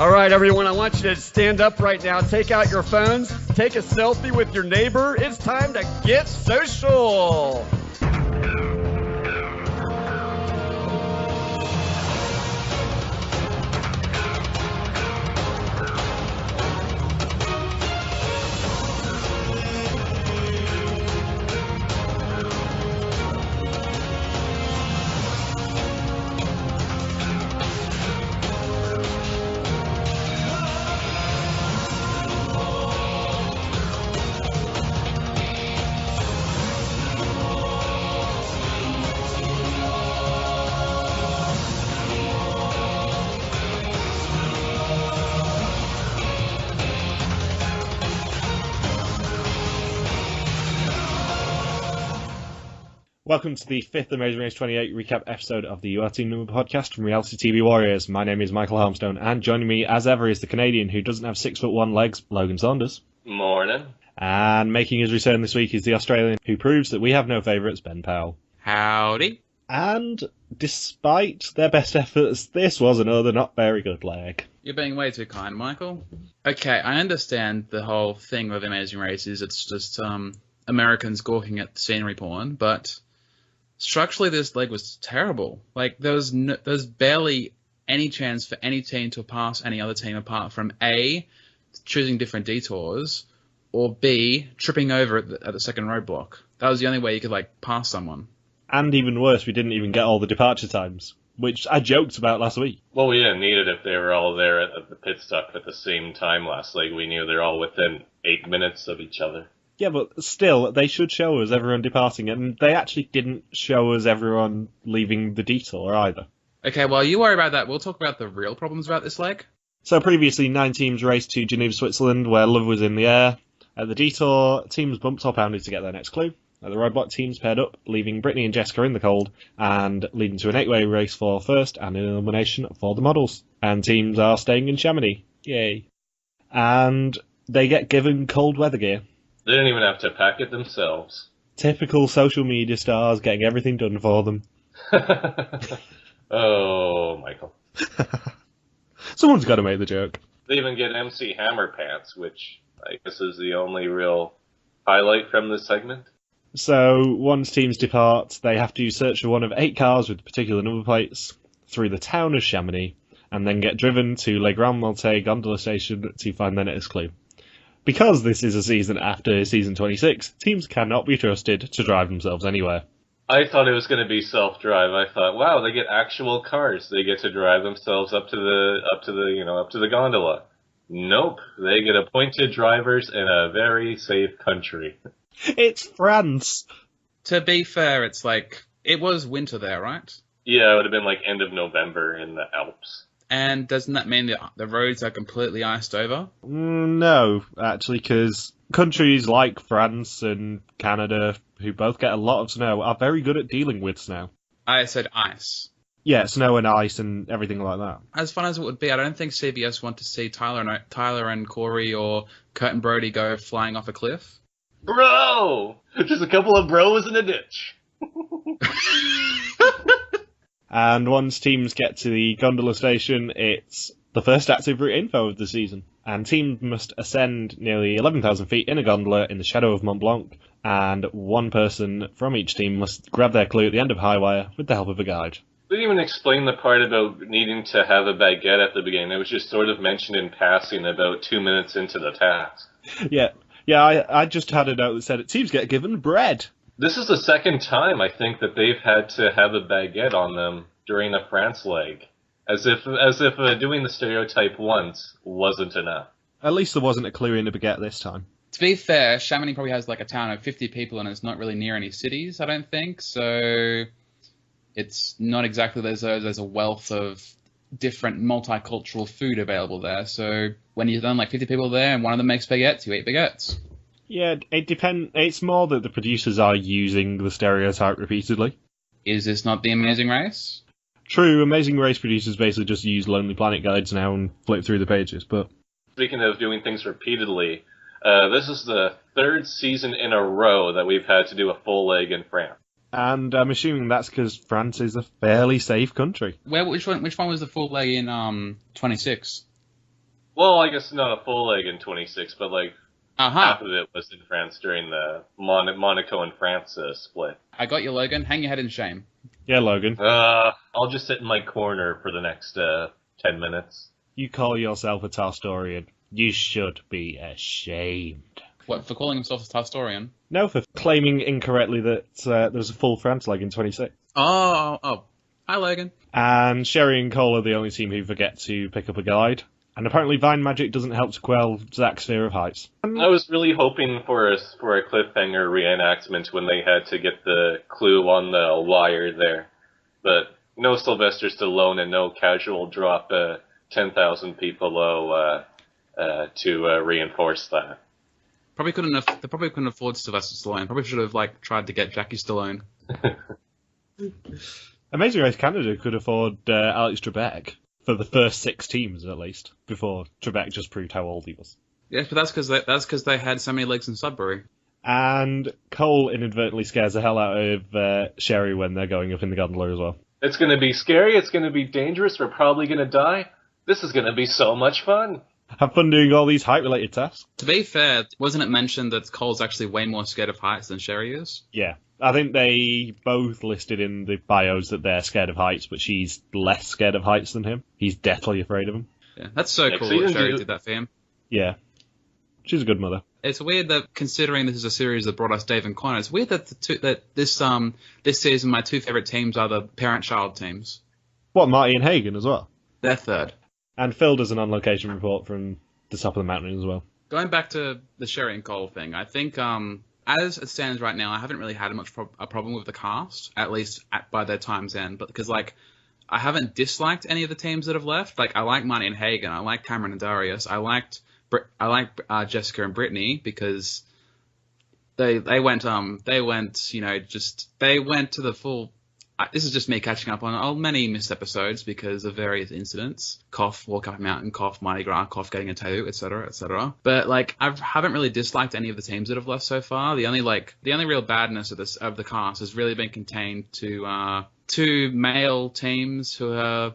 All right, everyone, I want you to stand up right now. Take out your phones. Take a selfie with your neighbor. It's time to get social. Welcome to the 5th Amazing Race 28 recap episode of the YATN podcast from Reality TV Warriors. My name is Michael Harmstone, and joining me as ever is the Canadian who doesn't have 6'1" legs, Logan Saunders. Morning. And making his return this week is the Australian who proves that we have no favourites, Ben Powell. Howdy. And despite their best efforts, this was another not very good leg. You're being way too kind, Michael. Okay, I understand the whole thing with Amazing Race is it's just Americans gawking at scenery porn, but structurally, this leg was terrible. Like, there's barely any chance for any team to pass any other team apart from A, choosing different detours, or B, tripping over at the second roadblock. That was the only way you could, pass someone. And even worse, we didn't even get all the departure times, which I joked about last week. Well, we didn't need it if they were all there at the pit stop at the same time last leg. We knew they're all within 8 minutes of each other. Yeah, but still, they should show us everyone departing, and they actually didn't show us everyone leaving the detour either. Okay, well, you worry about that. We'll talk about the real problems about this leg. So previously, 9 teams raced to Geneva, Switzerland, where love was in the air. At the detour, teams bumped or pounded to get their next clue. At the roadblock, teams paired up, leaving Brittany and Jessica in the cold, and leading to an 8-way race for first and an elimination for the models. And teams are staying in Chamonix. Yay. And they get given cold weather gear. They didn't even have to pack it themselves. Typical social media stars getting everything done for them. Oh, Michael. Someone's got to make the joke. They even get MC Hammer pants, which I guess is the only real highlight from this segment. So, once teams depart, they have to search for one of 8 cars with particular number plates through the town of Chamonix, and then get driven to Le Grand Monte gondola station to find their next clue. Because this is a season after season 26, teams cannot be trusted to drive themselves anywhere. I thought it was going to be self-drive. I thought, wow, they get actual cars. They get to drive themselves up to the gondola. Nope, they get appointed drivers in a very safe country. It's France. To be fair, it's it was winter there, right? Yeah, it would have been end of November in the Alps. And doesn't that mean that the roads are completely iced over? No, actually, because countries like France and Canada, who both get a lot of snow, are very good at dealing with snow. I said ice. Yeah, snow and ice and everything like that. As fun as it would be, I don't think CBS want to see Tyler and Corey or Kurt and Brody go flying off a cliff. Bro! Just a couple of bros in a ditch. And once teams get to the gondola station, it's the first active route info of the season. And teams must ascend nearly 11,000 feet in a gondola in the shadow of Mont Blanc, and one person from each team must grab their clue at the end of high wire with the help of a guide. They didn't even explain the part about needing to have a baguette at the beginning. It was just sort of mentioned in passing about 2 minutes into the task. Yeah, I just had a note that said teams get given bread. This is the second time, I think, that they've had to have a baguette on them during a France leg. As if doing the stereotype once wasn't enough. At least there wasn't a clue in a baguette this time. To be fair, Chamonix probably has a town of 50 people and it's not really near any cities, I don't think. So it's not exactly there's a wealth of different multicultural food available there. So when you've done 50 people there and one of them makes baguettes, you eat baguettes. Yeah, it depends. It's more that the producers are using the stereotype repeatedly. Is this not the Amazing Race? True, Amazing Race producers basically just use Lonely Planet guides now and flip through the pages, but... Speaking of doing things repeatedly, this is the 3rd season in a row that we've had to do a full leg in France. And I'm assuming that's because France is a fairly safe country. Which one was the full leg in 26? Well, I guess not a full leg in 26, but like half of it was in France during the Monaco and France split. I got you, Logan. Hang your head in shame. Yeah, Logan. I'll just sit in my corner for the next 10 minutes. You call yourself a TARstorian. You should be ashamed. What, for calling himself a TARstorian? No, for claiming incorrectly that there was a full France leg in 26. Oh. Hi, Logan. And Sherry and Cole are the only team who forget to pick up a guide. And apparently Vine Magic doesn't help to quell Zach's fear of heights. I was really hoping for a cliffhanger reenactment when they had to get the clue on the wire there. But no Sylvester Stallone and no casual drop 10,000 feet below to reinforce that. They probably couldn't afford Sylvester Stallone. Probably should have tried to get Jackie Stallone. Amazing Race Canada could afford Alex Trebek for the first 6 teams at least, before Trebek just proved how old he was. Yes, but that's because they had so many legs in Sudbury. And Cole inadvertently scares the hell out of Sherry when they're going up in the gondola as well. It's going to be scary. It's going to be dangerous. We're probably going to die. This is going to be so much fun. Have fun doing all these height-related tasks. To be fair, wasn't it mentioned that Cole's actually way more scared of heights than Sherry is? Yeah. I think they both listed in the bios that they're scared of heights, but she's less scared of heights than him. He's deathly afraid of them. Yeah, that's so cool that Sherry did that for him. Yeah. She's a good mother. It's weird that, considering this is a series that brought us Dave and Connor, it's weird that this season my 2 favourite teams are the parent-child teams. What, Marty and Hagen as well? They're third. And Phil does an on-location report from the top of the mountain as well. Going back to the Sherry and Cole thing, I think as it stands right now, I haven't really had much a problem with the cast, at least by their time's end. But because I haven't disliked any of the teams that have left. I like Marty and Hagen, I like Cameron and Darius, I like Jessica and Brittany because they went to the full. This is just me catching up on many missed episodes because of various incidents. Cough, walk up a mountain, cough, Mardi Gras, cough, getting a tattoo, etc., etc. But I haven't really disliked any of the teams that have left so far. The only real badness of the cast has really been contained to 2 male teams who are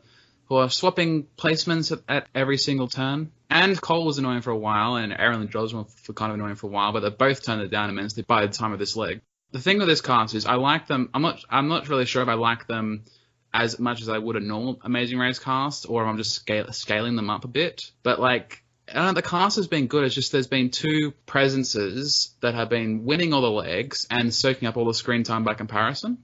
swapping placements at every single turn. And Cole was annoying for a while, and Aaron and Josh were kind of annoying for a while, but they both turned it down immensely by the time of this leg. The thing with this cast is I like them. I'm not really sure if I like them as much as I would a normal Amazing Race cast, or if I'm just scaling them up a bit. But the cast has been good. It's just there's been 2 presences that have been winning all the legs and soaking up all the screen time by comparison.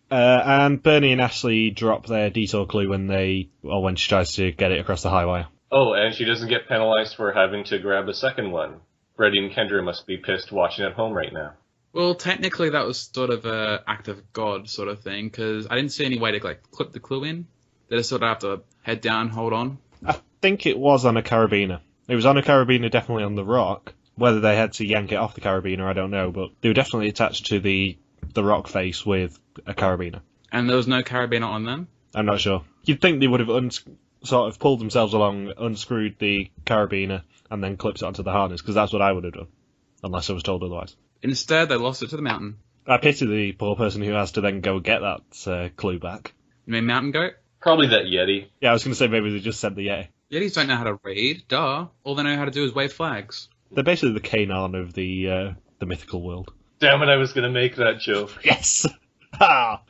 And Bernie and Ashley drop their detour clue when she tries to get it across the high wire. Oh, and she doesn't get penalized for having to grab a second one. Freddie and Kendra must be pissed watching at home right now. Well, technically that was sort of an act of God sort of thing, because I didn't see any way to clip the clue in. They just sort of have to head down, hold on. I think it was on a carabiner. It was on a carabiner, definitely on the rock. Whether they had to yank it off the carabiner, I don't know, but they were definitely attached to the rock face with a carabiner. And there was no carabiner on them? I'm not sure. You'd think they would have sort of pulled themselves along, unscrewed the carabiner, and then clipped it onto the harness, because that's what I would have done, unless I was told otherwise. Instead, they lost it to the mountain. I pity the poor person who has to then go get that clue back. You mean mountain goat? Probably that Yeti. Yeah, I was going to say maybe they just sent the Yeti. Yetis don't know how to read, duh. All they know how to do is wave flags. They're basically the Canaan of the mythical world. Damn it, I was going to make that joke. Yes! Ha!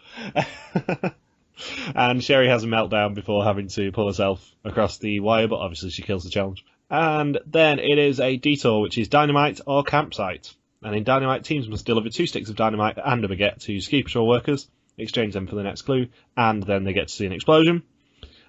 And Sherry has a meltdown before having to pull herself across the wire, but obviously she kills the challenge. And then it is a detour, which is dynamite or campsite. And in dynamite, teams must deliver 2 sticks of dynamite and a baguette to ski patrol workers, exchange them for the next clue, and then they get to see an explosion.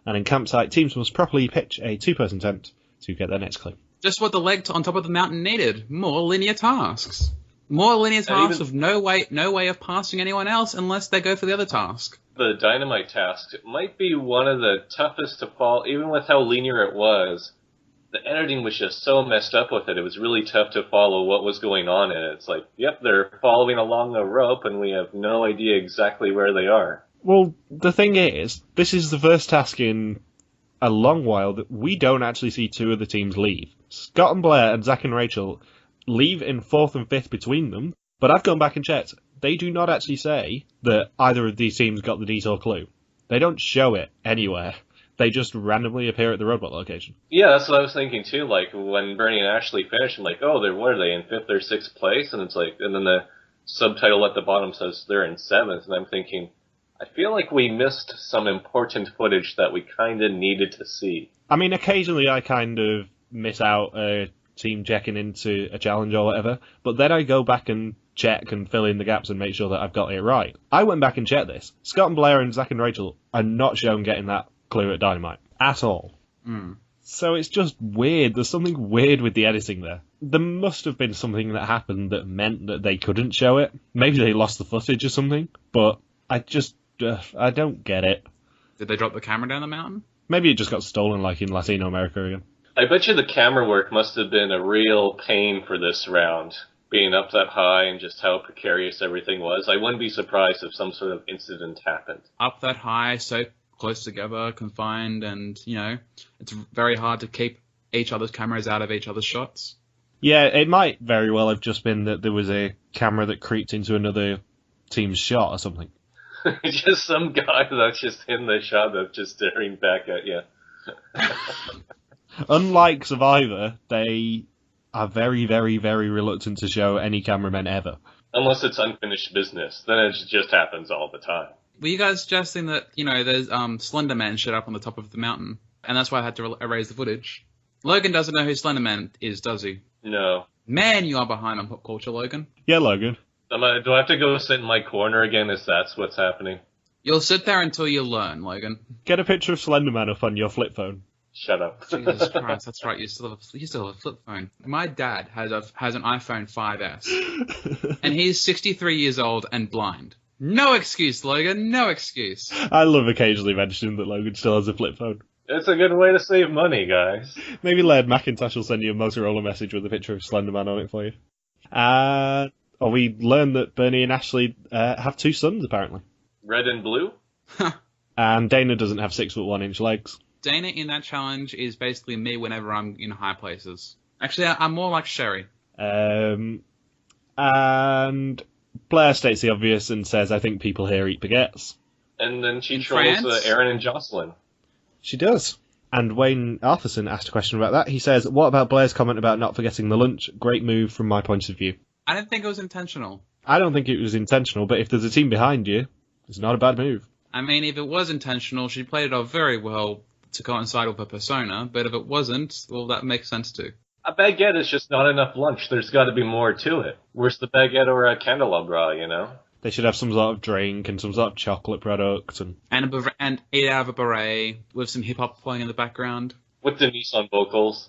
And in campsite, teams must properly pitch a 2-person tent to get their next clue. Just what the leg on top of the mountain needed. More linear tasks. More linear tasks with no way of passing anyone else unless they go for the other task. The dynamite task might be one of the toughest to follow, even with how linear it was. The editing was just so messed up with it. It was really tough to follow what was going on in it. It's like, yep, they're following along the rope, and we have no idea exactly where they are. Well, the thing is, this is the first task in a long while that we don't actually see 2 of the teams leave. Scott and Blair and Zach and Rachel leave in 4th and 5th between them, but I've gone back and checked. They do not actually say that either of these teams got the detour clue. They don't show it anywhere. They just randomly appear at the roadblock location. Yeah, that's what I was thinking too. Like when Bernie and Ashley finished, I'm like, oh, what are they in 5th or 6th place? And it's like, and then the subtitle at the bottom says they're in 7th, and I'm thinking, I feel like we missed some important footage that we kind of needed to see. I mean, occasionally I kind of miss out a team checking into a challenge or whatever, but then I go back and check and fill in the gaps and make sure that I've got it right. I went back and checked this. Scott and Blair and Zach and Rachel are not shown getting that clue at Dynamite at all. So it's just weird. There's something weird with the editing there. There must have been something that happened that meant that they couldn't show it. Maybe they lost the footage or something, but I don't get it. Did they drop the camera down the mountain? Maybe it just got stolen like in Latino America again. I bet you the camera work must have been a real pain for this round, being up that high and just how precarious everything was. I wouldn't be surprised if some sort of incident happened. Up that high, so close together, confined, and, it's very hard to keep each other's cameras out of each other's shots. Yeah, it might very well have just been that there was a camera that creeped into another team's shot or something. Just some guy that's just in the shot that's just staring back at you. Unlike Survivor, they are very, very, very reluctant to show any cameramen ever. Unless it's unfinished business. Then it just happens all the time. Were you guys suggesting that, there's Slender Man shit up on the top of the mountain, and that's why I had to erase the footage? Logan doesn't know who Slender Man is, does he? No. Man, you are behind on pop culture, Logan. Yeah, Logan. Do I have to go sit in my corner again if that's what's happening? You'll sit there until you learn, Logan. Get a picture of Slenderman up on your flip phone. Shut up. Jesus Christ, that's right. You still have a flip phone. My dad has an iPhone 5S, and he's 63 years old and blind. No excuse, Logan. No excuse. I love occasionally mentioning that Logan still has a flip phone. It's a good way to save money, guys. Maybe Laird McIntosh will send you a Motorola message with a picture of Slenderman on it for you. We learned that Bernie and Ashley have 2 sons, apparently. Red and blue? And Dana doesn't have 6'1" legs. Dana in that challenge is basically me whenever I'm in high places. Actually, I'm more like Sherry. And Blair states the obvious and says, I think people here eat baguettes. And then she trolls Aaron and Jocelyn. She does. And Wayne Arthurson asked a question about that. He says, what about Blair's comment about not forgetting the lunch? Great move from my point of view. I didn't think it was intentional. I don't think it was intentional, but if there's a team behind you, it's not a bad move. I mean, if it was intentional, she played it off very well to coincide with her persona, but if it wasn't, well, that makes sense too. A baguette is just not enough lunch. There's got to be more to it. Where's the baguette or a candelabra, They should have some sort of drink and some sort of chocolate product. And eat out of a beret with some hip-hop playing in the background. With Denise on vocals.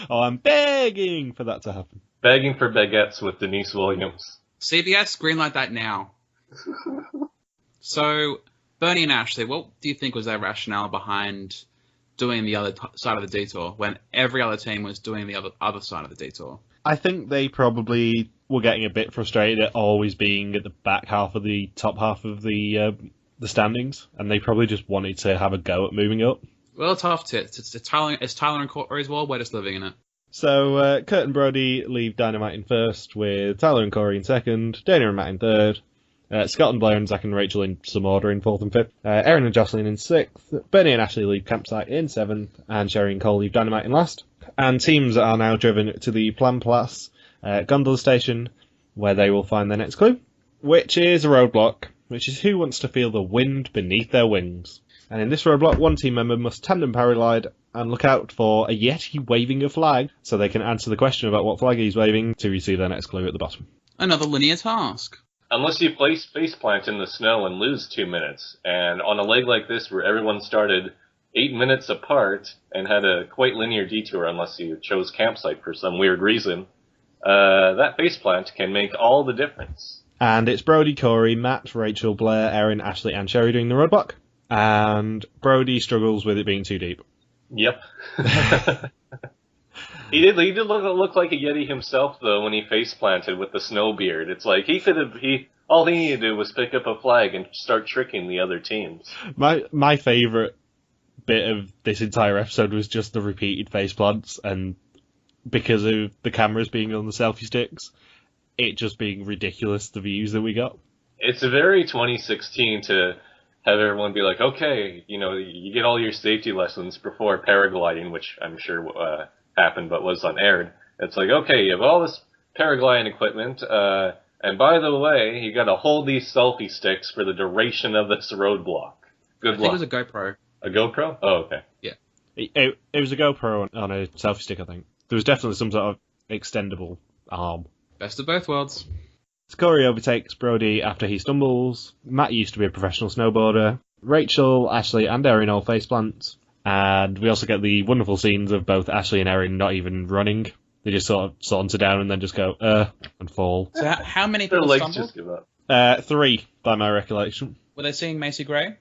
Oh, I'm begging for that to happen. Begging for baguettes with Denise Williams. CBS, greenlight that now. So, Bernie and Ashley, what do you think was their rationale behind doing the other side of the detour when every other team was doing the other side of the detour? I think they probably were getting a bit frustrated at always being at the back half of the top half of the standings, and they probably just wanted to have a go at moving up. Well, tough tits. It's Tyler and Corey's world. We're just living in it. So Kurt and Brody leave Dynamite in first, with Tyler and Corey in second, Dana and Matt in third, Scott and Blair and Zach and Rachel in some order in fourth and fifth, Aaron and Jocelyn in sixth, Bernie and Ashley leave Campsite in seventh, and Sherry and Cole leave Dynamite in last. And teams are now driven to the Plan Plus gondola station, where they will find their next clue, which is a roadblock, which is who wants to feel the wind beneath their wings. And in this roadblock, one team member must tandem paraglide and look out for a Yeti waving a flag, so they can answer the question about what flag he's waving to receive their next clue at the bottom. Another linear task. Unless you place faceplant in the snow and lose 2 minutes. And on a leg like this where everyone started 8 minutes apart and had a quite linear detour unless you chose Campsite for some weird reason, that faceplant can make all the difference. And it's Brody, Corey, Matt, Rachel, Blair, Aaron, Ashley and Sherry doing the roadblock. And Brody struggles with it being too deep. Yep. He did look like a Yeti himself, though, when he face planted with the snow beard. It's like all he needed to do was pick up a flag and start tricking the other teams. My favourite bit of this entire episode was just the repeated face plants, and because of the cameras being on the selfie sticks, it just being ridiculous, the views that we got. It's very 2016 to have everyone be like, okay, you get all your safety lessons before paragliding, which I'm sure happened but was unaired. It's like, okay, you have all this paragliding equipment, and by the way, you gotta hold these selfie sticks for the duration of this roadblock. Good luck. I think it was a GoPro. A GoPro? Oh, okay. Yeah. It was a GoPro on a selfie stick, I think. There was definitely some sort of extendable arm. Best of both worlds. Corey overtakes Brody after he stumbles. Matt used to be a professional snowboarder. Rachel, Ashley, and Erin all faceplant. And we also get the wonderful scenes of both Ashley and Erin not even running. They just sort of saunter down and then just go, and fall. So how many Their people legs stumbled? just give up. 3, by my recollection. Were they seeing Macy Gray?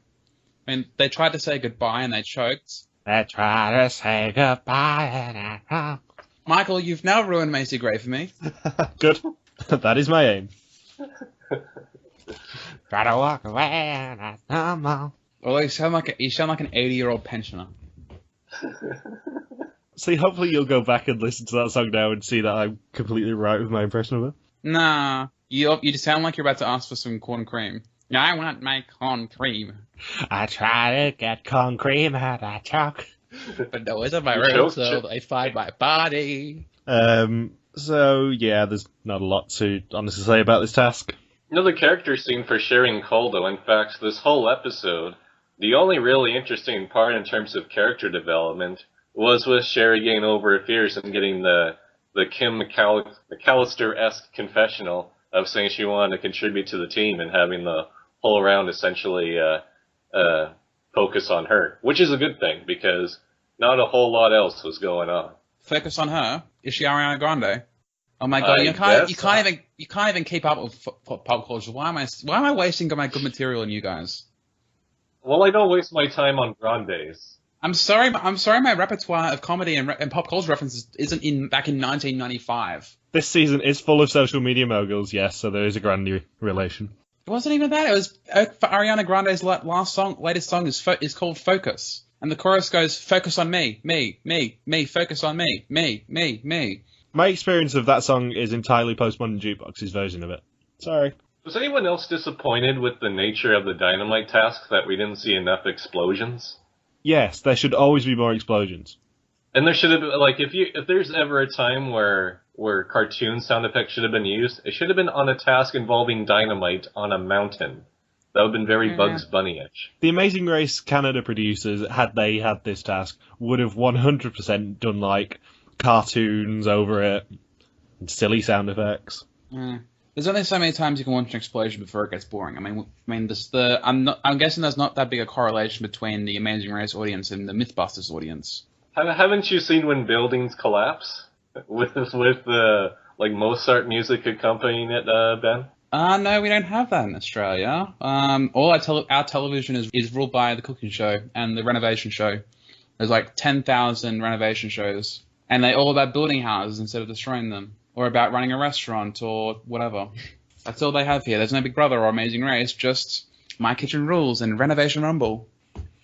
I mean, they tried to say goodbye and they choked. They try to say goodbye and Michael, you've now ruined Macy Gray for me. Good. That is my aim. Try to walk away and I stumble. Although you sound like an 80-year-old pensioner. See, hopefully you'll go back and listen to that song now and see that I'm completely right with my impression of it. Nah, you just sound like you're about to ask for some corn cream. I want my corn cream. I try to get corn cream and I choke. But no, it's on my You road, choked, so they find my body. So, yeah, there's not a lot to honestly say about this task. Another character scene for sharing Caldo. In fact, this whole episode, the only really interesting part in terms of character development was with Sherry getting over her fears and getting the Kim McAllister-esque confessional of saying she wanted to contribute to the team and having the whole round essentially focus on her, which is a good thing because not a whole lot else was going on. Focus on her. Is she Ariana Grande? Oh my god, I you can't guess even keep up with pop culture. Why am I wasting my good material on you guys? Well, I don't waste my time on Grandes. I'm sorry. My repertoire of comedy and pop culture references isn't back in 1995. This season is full of social media moguls, yes, so there is a grand relation. It wasn't even that. It was for Ariana Grande's latest song is called Focus, and the chorus goes, "Focus on me, focus on me, me." My experience of that song is entirely Postmodern Jukebox's version of it. Sorry. Was anyone else disappointed with the nature of the dynamite task that we didn't see enough explosions? Yes, there should always be more explosions. And there should have been, like, if there's ever a time where cartoon sound effects should have been used, it should have been on a task involving dynamite on a mountain. That would have been very Bugs Bunny-ish. The Amazing Race Canada producers, had they had this task, would have 100% done, like, cartoons over it, and silly sound effects. There's only so many times you can watch an explosion before it gets boring. I'm guessing there's not that big a correlation between the Amazing Race audience and the MythBusters audience. Haven't you seen when buildings collapse with like Mozart music accompanying it, Ben? No, we don't have that in Australia. All our television is ruled by the cooking show and the renovation show. There's like 10,000 renovation shows, and they're all about building houses instead of destroying them, or about running a restaurant or whatever. That's all they have here. There's no Big Brother or Amazing Race, just My Kitchen Rules and Renovation Rumble.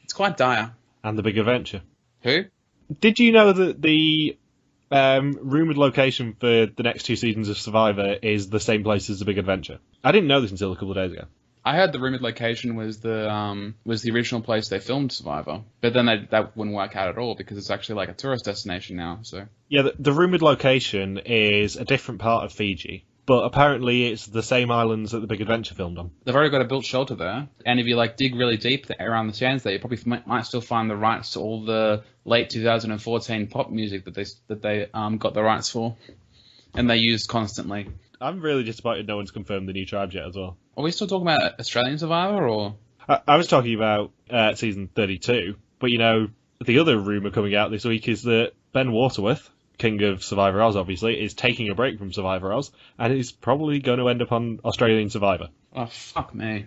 It's quite dire. And The Big Adventure. Who? Did you know that the rumoured location for the next 2 seasons of Survivor is the same place as The Big Adventure? I didn't know this until a couple of days ago. I heard the rumoured location was the original place they filmed Survivor, but then that wouldn't work out at all because it's actually like a tourist destination now. So yeah, the rumoured location is a different part of Fiji, but apparently it's the same islands that The Big Adventure filmed on. They've already got a built shelter there, and if you like dig really deep around the sands there, you probably might still find the rights to all the late 2014 pop music that they got the rights for, and they used constantly. I'm really disappointed no one's confirmed the new tribes yet as well. Are we still talking about Australian Survivor, or...? I was talking about season 32, but the other rumour coming out this week is that Ben Waterworth, king of Survivor Oz obviously, is taking a break from Survivor Oz, and is probably going to end up on Australian Survivor. Oh, fuck me.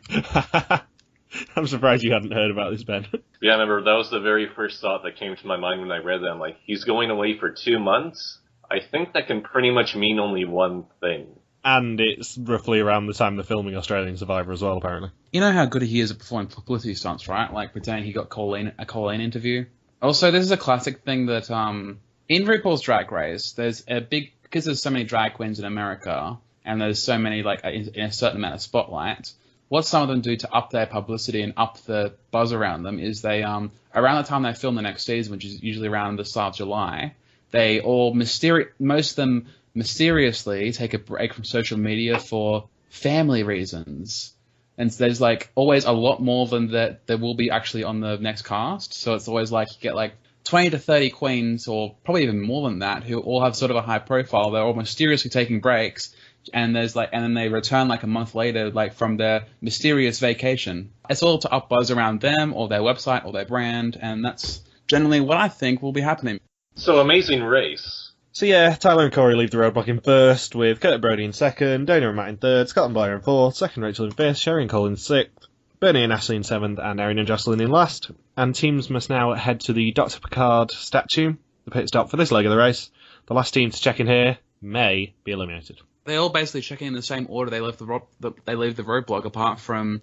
I'm surprised you hadn't heard about this, Ben. Yeah, I remember that was the very first thought that came to my mind when I read that. I'm like, he's going away for 2 months? I think that can pretty much mean only one thing. And it's roughly around the time they're filming Australian Survivor as well, apparently. You know how good he is at performing publicity stunts, right? Like pretending he got a Colleen interview. Also, this is a classic thing that in RuPaul's Drag Race, there's because there's so many drag queens in America, and there's so many in a certain amount of spotlight. what some of them do to up their publicity and up the buzz around them is they, around the time they film the next season, which is usually around the start of July, they all most of them mysteriously take a break from social media for family reasons. And there's like always a lot more than that there will be actually on the next cast. So it's always like you get like 20 to 30 queens, or probably even more than that, who all have sort of a high profile. They're all mysteriously taking breaks, and then they return like a month later, like from their mysterious vacation. It's all to up buzz around them or their website or their brand, and that's generally what I think will be happening. So, Amazing Race. So yeah, Tyler and Corey leave the roadblock in first, with Kurt and Brody in second, Dana and Matt in third, Scott and Blair in fourth, second Rachel in fifth, Sherry and Cole in sixth, Bernie and Ashley in seventh, and Erin and Jocelyn in last. And teams must now head to the Dr. Picard statue, the pit stop for this leg of the race. The last team to check in here may be eliminated. They all basically check in the same order they leave the roadblock, apart from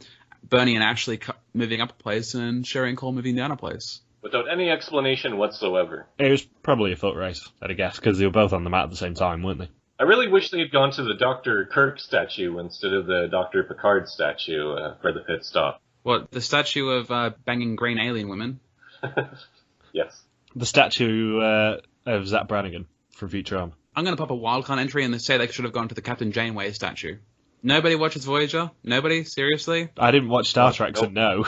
Bernie and Ashley moving up a place and Sherry and Cole moving down a place. Without any explanation whatsoever. It was probably a foot race, I'd guess, because they were both on the mat at the same time, weren't they? I really wish they had gone to the Dr. Kirk statue instead of the Dr. Picard statue for the pit stop. What, the statue of banging green alien women? Yes. The statue of Zach Brannigan from Futurama. I'm going to pop a wildcard entry and say they should have gone to the Captain Janeway statue. Nobody watches Voyager? Nobody? Seriously? I didn't watch Star Trek, so no.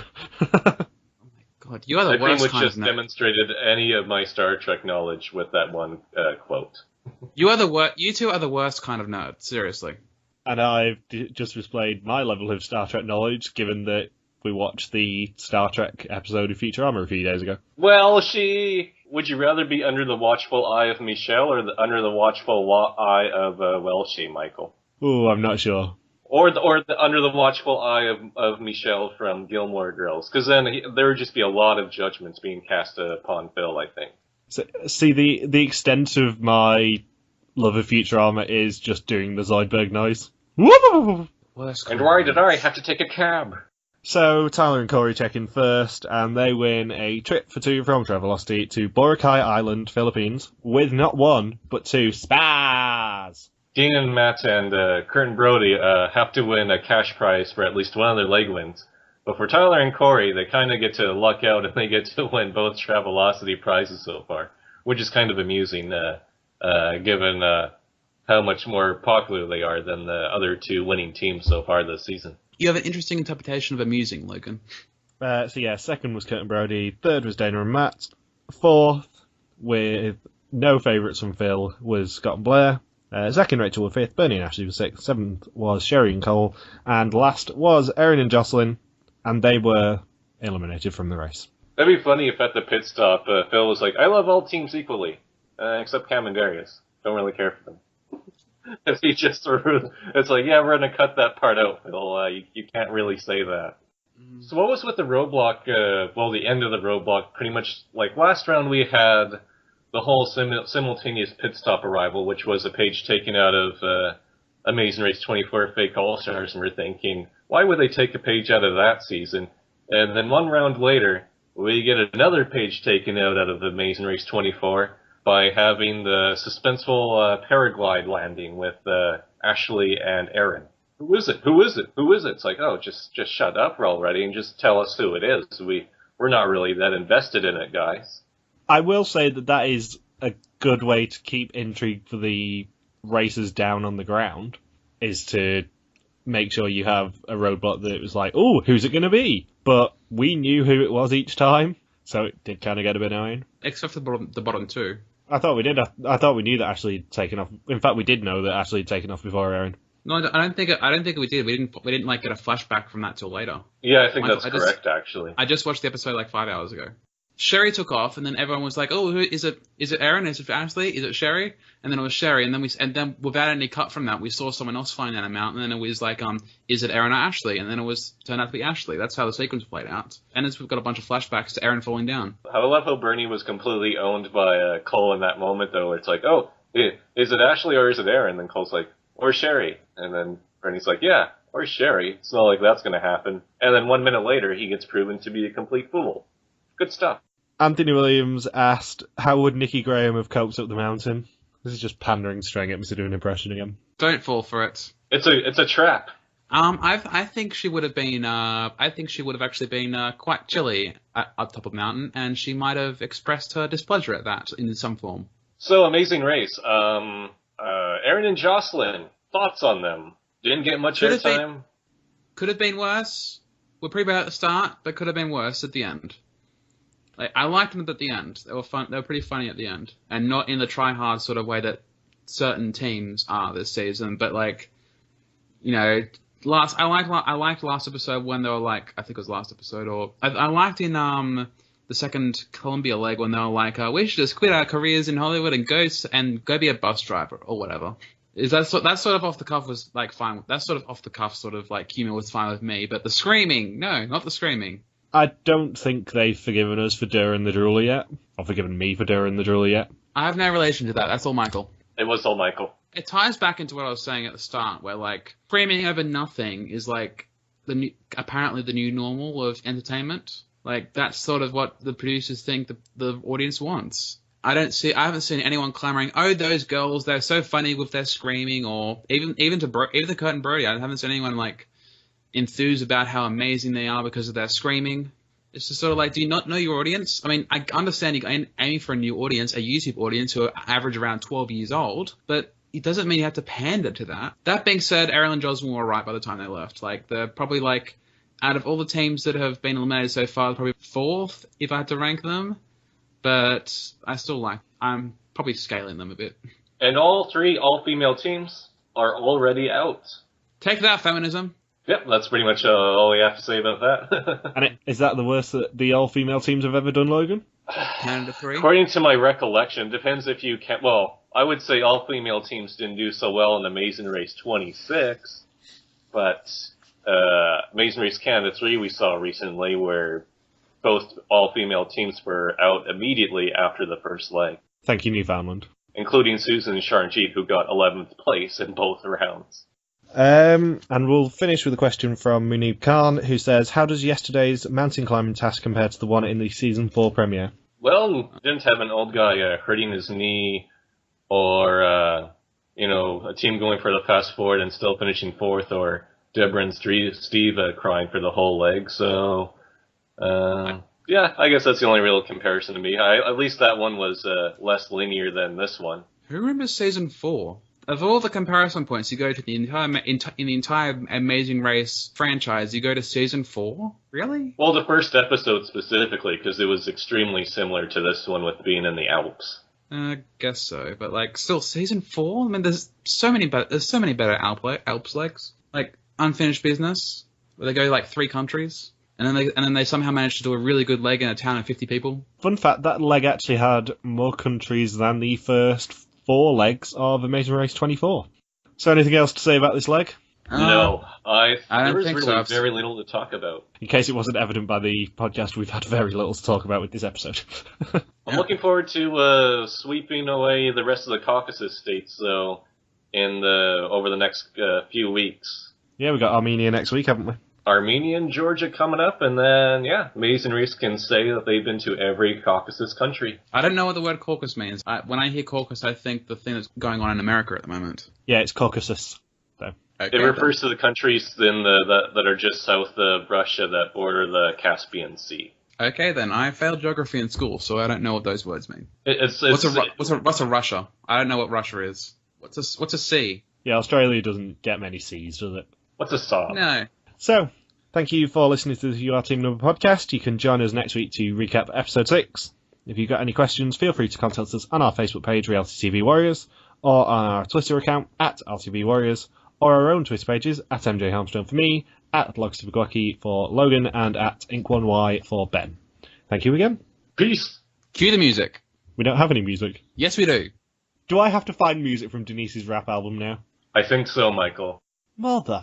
God, you are the worst kind of nerd. Demonstrated any of my Star Trek knowledge with that one quote. You two are the worst kind of nerd, seriously. And I've just displayed my level of Star Trek knowledge, given that we watched the Star Trek episode of Futurama a few days ago. Well, would you rather be under the watchful eye of Michelle or under the watchful eye of she, Michael? Ooh, I'm not sure. Or under the watchful eye of Michelle from Gilmore Girls, because then there would just be a lot of judgments being cast upon Phil, I think. So, see, the extent of my love of Futurama is just doing the Zoidberg noise. Woo! And why did I have to take a cab? So Tyler and Corey check in first, and they win a trip for two from Travelocity to Boracay Island, Philippines, with not one, but two spas. Dean and Matt and Kurt and Brody have to win a cash prize for at least one of their leg wins. But for Tyler and Corey, they kind of get to luck out and they get to win both Travelocity prizes so far, which is kind of amusing, given how much more popular they are than the other two winning teams so far this season. You have an interesting interpretation of amusing, Logan. So yeah, second was Kurt and Brody, third was Dana and Matt, fourth, with no favourites from Phil, was Scott and Blair. Zach and Rachel were fifth, Bernie and Ashley were sixth, seventh was Sherry and Cole, and last was Erin and Jocelyn, and they were eliminated from the race. That'd be funny if at the pit stop Phil was like, I love all teams equally, except Cam and Darius. Don't really care for them. If he just it's like, yeah, we're going to cut that part out, Phil. You can't really say that. So what was with the roadblock, the end of the roadblock, pretty much, like last round we had the whole simultaneous pit stop arrival, which was a page taken out of Amazing Race 24 Fake All-Stars, and we're thinking, why would they take a page out of that season? And then one round later, we get another page taken out of Amazing Race 24 by having the suspenseful paraglide landing with Ashley and Erin. Who is it? Who is it? Who is it? It's like, oh, just shut up already and just tell us who it is. We're not really that invested in it, guys. I will say that is a good way to keep intrigue for the racers down on the ground, is to make sure you have a roadblock that was like, oh, who's it going to be? But we knew who it was each time, so it did kind of get a bit annoying. Except for the bottom two. I thought we did. I thought we knew that Ashley had taken off. In fact, we did know that Ashley had taken off before Erin. No, I don't think we did. We didn't like get a flashback from that till later. Yeah, I think that's correct, actually. I just watched the episode like 5 hours ago. Sherry took off, and then everyone was like, "Oh, who is it? Is it Erin? Is it Ashley? Is it Sherry?" And then it was Sherry, and then without any cut from that, we saw someone else flying down a mountain, and then it was like, "Is it Erin or Ashley?" And then turned out to be Ashley. That's how the sequence played out. And we've got a bunch of flashbacks to Erin falling down. I love how Bernie was completely owned by Cole in that moment, though. Where it's like, "Oh, is it Ashley or is it Erin?" And then Cole's like, "Or Sherry," and then Bernie's like, "Yeah, or Sherry." It's not like that's going to happen. And then 1 minute later, he gets proven to be a complete fool. Good stuff. Anthony Williams asked, how would Nikki Graham have coped up the mountain? This is just pandering, trying to get me to do an impression again. Don't fall for it. It's a trap. I think she would have been. I think she would have actually been quite chilly up top of mountain, and she might have expressed her displeasure at that in some form. So, Amazing Race. Aaron and Jocelyn, thoughts on them? Didn't get much airtime. Could have been worse. We're pretty bad at the start, but could have been worse at the end. Like, I liked them at the end. They were fun. They were pretty funny at the end, and not in the try-hard sort of way that certain teams are this season. But like, you know, I liked last episode when they were like, I think it was last episode, or I liked in the second Columbia leg when they were like, we should just quit our careers in Hollywood and go be a bus driver or whatever. That sort of off the cuff was like fine. That sort of off the cuff sort of like humor was fine with me, but the screaming, no, not the screaming. I don't think they've forgiven us for Durin the Drooler yet, or forgiven me for Durin the Drooler yet. I have no relation to that. That's all Michael. It was all Michael. It ties back into what I was saying at the start, where like screaming over nothing is like apparently the new normal of entertainment. Like that's sort of what the producers think the audience wants. I haven't seen anyone clamoring, oh, those girls, they're so funny with their screaming, or even the Kurt and Brody. I haven't seen anyone like enthused about how amazing they are because of their screaming. It's just sort of like, do you not know your audience? I mean, I understand you're aiming for a new audience, a YouTube audience who are average around 12 years old, but it doesn't mean you have to pander to that. That being said, Ariel and Jocelyn were right by the time they left. Like, they're probably like, out of all the teams that have been eliminated so far, probably fourth if I had to rank them. But I'm probably scaling them a bit. And all three all-female teams are already out. Take that, feminism. Yep, that's pretty much all we have to say about that. And is that the worst that the all-female teams have ever done, Logan? Canada 3? According to my recollection, depends if you can. Well, I would say all-female teams didn't do so well in Amazing Race 26, but Amazing Race Canada 3 we saw recently where both all-female teams were out immediately after the first leg. Thank you, Newfoundland. Including Susan Charnjeet, who got 11th place in both rounds. And we'll finish with a question from Munib Khan, who says, how does yesterday's mountain climbing task compare to the one in the Season 4 premiere? Well, didn't have an old guy hurting his knee, or, a team going for the fast forward and still finishing fourth, or Deborah and Steve crying for the whole leg, so... yeah, I guess that's the only real comparison to me. At least that one was less linear than this one. Who remembers Season 4? Of all the comparison points you go to in the entire Amazing Race franchise, you go to Season 4? Really? Well, the first episode specifically, because it was extremely similar to this one with being in the Alps. I guess so, but like, still Season 4? I mean, there's so many better Alps legs. Like, Unfinished Business, where they go to like 3 countries. And then they somehow managed to do a really good leg in a town of 50 people. Fun fact, that leg actually had more countries than the first 4 legs of Amazing Race 24. So anything else to say about this leg? No. I there don't was think really so. very little to talk about. In case it wasn't evident by the podcast, we've had very little to talk about with this episode. I'm looking forward to sweeping away the rest of the Caucasus states, though, over the next few weeks. Yeah, we've got Armenia next week, haven't we? Armenia and Georgia coming up, and then, yeah, Amazing Race can say that they've been to every Caucasus country. I don't know what the word Caucasus means. When I hear Caucasus, I think the thing that's going on in America at the moment. Yeah, it's Caucasus, though. Okay, it refers to the countries that are just south of Russia that border the Caspian Sea. Okay, then. I failed geography in school, so I don't know what those words mean. What's a Russia? I don't know what Russia is. What's a sea? Yeah, Australia doesn't get many seas, does it? What's a Saab? No. So, thank you for listening to the You Are Team Number podcast. You can join us next week to recap episode 6. If you've got any questions, feel free to contact us on our Facebook page, Reality TV Warriors, or on our Twitter account, @RTV Warriors, or our own Twitter pages, @MJ Harmstone for me, @Logsubagwaki for Logan, and @Ink1Y for Ben. Thank you again. Peace! Cue the music. We don't have any music. Yes, we do. Do I have to find music from Denise's rap album now? I think so, Michael. Mother